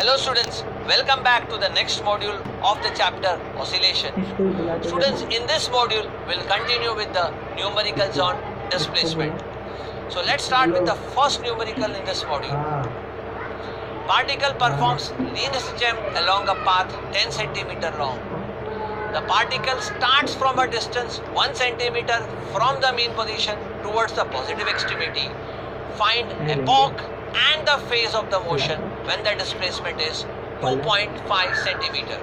Hello students, welcome back to the next module of the chapter Oscillation. Students, in this module, we'll continue with the numericals on displacement. So let's start with the first numerical in this module. Particle performs lean SHM along a path 10 centimeter long. The particle starts from a distance 1 centimeter from the mean position towards the positive extremity. Find epoch and the phase of the motion when the displacement is 2.5 centimeter.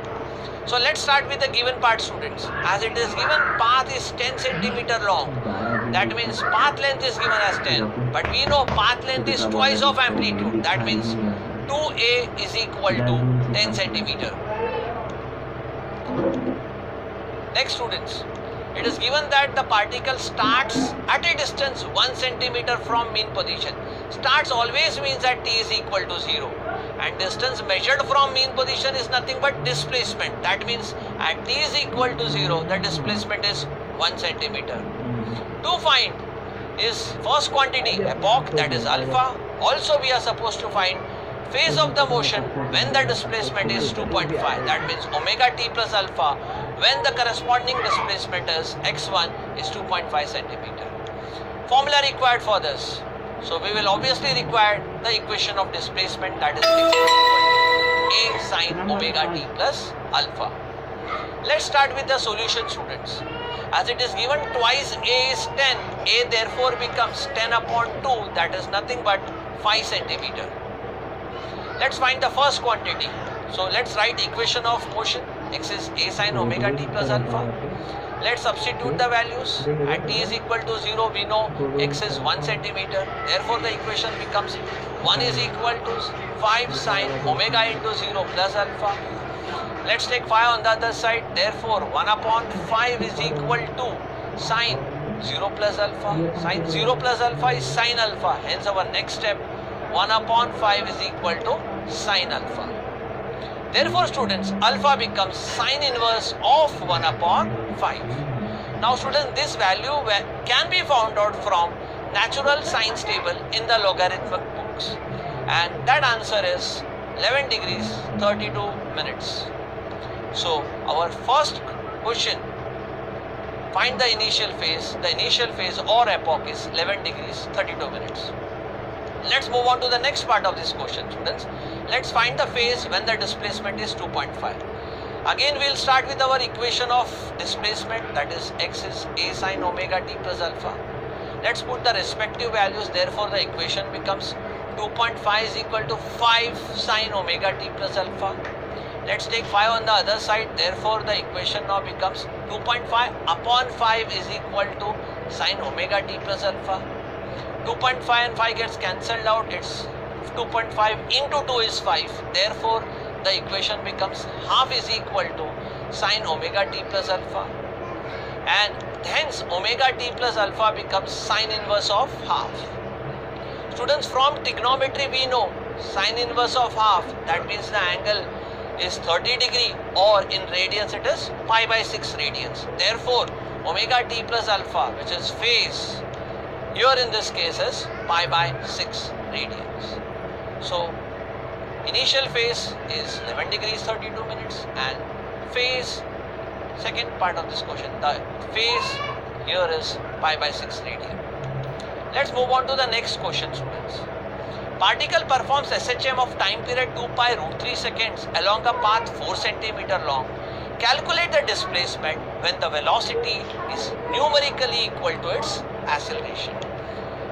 So let's start with the given part, students. As it is given, path is 10 centimeter long. That means path length is given as 10. But we know path length is twice of amplitude. That means 2a is equal to 10 centimeter. Next, students, it is given that the particle starts at a distance 1 centimeter from mean position. Starts always means that t is equal to 0. And distance measured from mean position is nothing but displacement. That means at t is equal to 0, the displacement is 1 centimeter. To find is first quantity, epoch, that is alpha. Also we are supposed to find phase of the motion when the displacement is 2.5. That means omega t plus alpha when the corresponding displacement is x1 is 2.5 centimeter. Formula required for this. So we will obviously require the equation of displacement, that is a sine omega t plus alpha. Let's start with the solution, students. As it is given twice a is 10, a therefore becomes 10 upon 2, that is nothing but 5 centimeter. Let's find the first quantity. So let's write equation of motion. X is a sine omega t plus alpha. Let's substitute the values. At t is equal to 0, we know x is 1 centimeter. Therefore the equation becomes 1 is equal to 5 sine omega into 0 plus alpha. Let's take 5 on the other side. Therefore 1 upon 5 is equal to sine 0 plus alpha. Sine 0 plus alpha is sine alpha. Hence our next step, 1 upon 5 is equal to sine alpha. Therefore, students, alpha becomes sine inverse of 1 upon 5. Now, students, this value can be found out from natural science table in the logarithmic books. And that answer is 11 degrees 32 minutes. So, our first question, find the initial phase. The initial phase or epoch is 11 degrees 32 minutes. Let's move on to the next part of this question, students. Let's find the phase when the displacement is 2.5. Again, we'll start with our equation of displacement, that is x is a sine omega t plus alpha. Let's put the respective values. Therefore, the equation becomes 2.5 is equal to 5 sine omega t plus alpha. Let's take 5 on the other side. Therefore, the equation now becomes 2.5 upon 5 is equal to sine omega t plus alpha. 2.5 and 5 gets cancelled out. It's 2.5 into 2 is 5. Therefore, the equation becomes half is equal to sine omega t plus alpha. And hence, omega t plus alpha becomes sine inverse of half. Students, from trigonometry we know sine inverse of half. That means the angle is 30 degree, or in radians it is pi by 6 radians. Therefore, omega t plus alpha, which is phase, here in this case is pi by 6 radians. So initial phase is 11 degrees 32 minutes and phase, second part of this question, the phase here is pi by 6 radian. Let's move on to the next question, students. Particle performs SHM of time period 2 pi root 3 seconds along a path 4 centimeter long. Calculate the displacement when the velocity is numerically equal to its acceleration.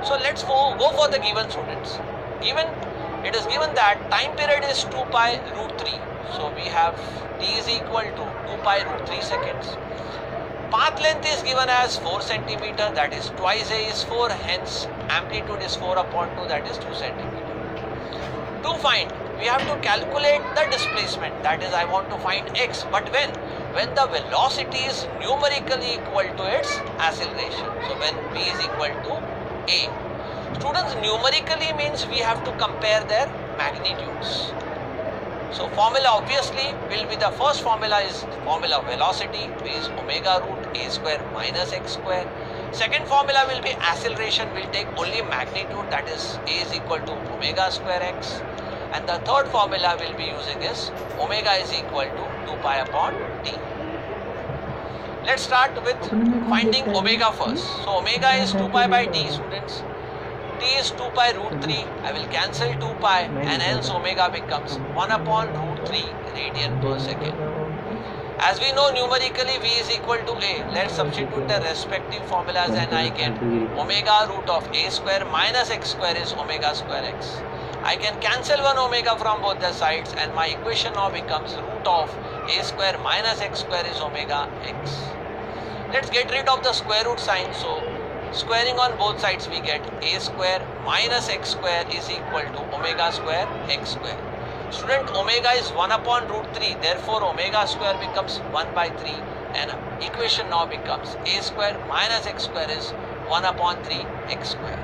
So let's go for the given, students. It is given that time period is 2 pi root 3. So we have t is equal to 2 pi root 3 seconds. Path length is given as 4 centimeter, that is twice a is 4, hence amplitude is 4 upon 2, that is 2 centimeter. To find, we have to calculate the displacement, that is I want to find x, but when the velocity is numerically equal to its acceleration. So when v is equal to a. Students, numerically means we have to compare their magnitudes. So formula obviously will be, the first formula is formula of velocity, which is omega root a square minus x square. Second formula will be acceleration, will take only magnitude, that is a is equal to omega square x. And the third formula we'll be using is omega is equal to 2 pi upon t. Let's start with finding omega first. So omega is 2 pi by t, students. T is 2 pi root 3. I will cancel 2 pi and hence omega becomes 1 upon root 3 radian per second. As we know numerically V is equal to A, let's substitute the respective formulas and I get omega root of A square minus x square is omega square x. I can cancel one omega from both the sides and my equation now becomes root of A square minus x square is omega x. Let's get rid of the square root sign. So squaring on both sides we get A square minus x square is equal to omega square x square. Student, omega is 1 upon root 3, therefore omega square becomes 1 by 3 and equation now becomes A square minus x square is 1 upon 3 x square.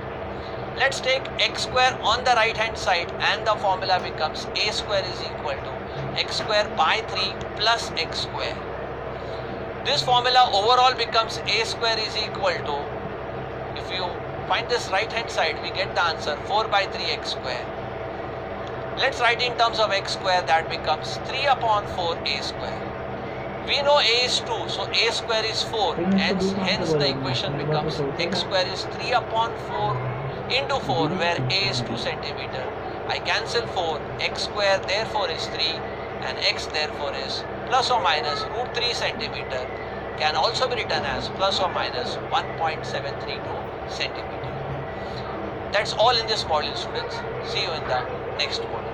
Let's take x square on the right hand side and the formula becomes A square is equal to x square by 3 plus x square. This formula overall becomes A square is equal to, if you find this right hand side, we get the answer 4 by 3 x square. Let's write in terms of x square, that becomes 3 upon 4 a square. We know a is 2, so a square is 4, hence the equation becomes x square is 3 upon 4 into 4, where a is 2 centimeter. I cancel 4, x square therefore is 3 and x therefore is plus or minus root 3 centimeter, can also be written as plus or minus 1.732 centimeter. That's all in this module, students. See you in the next module.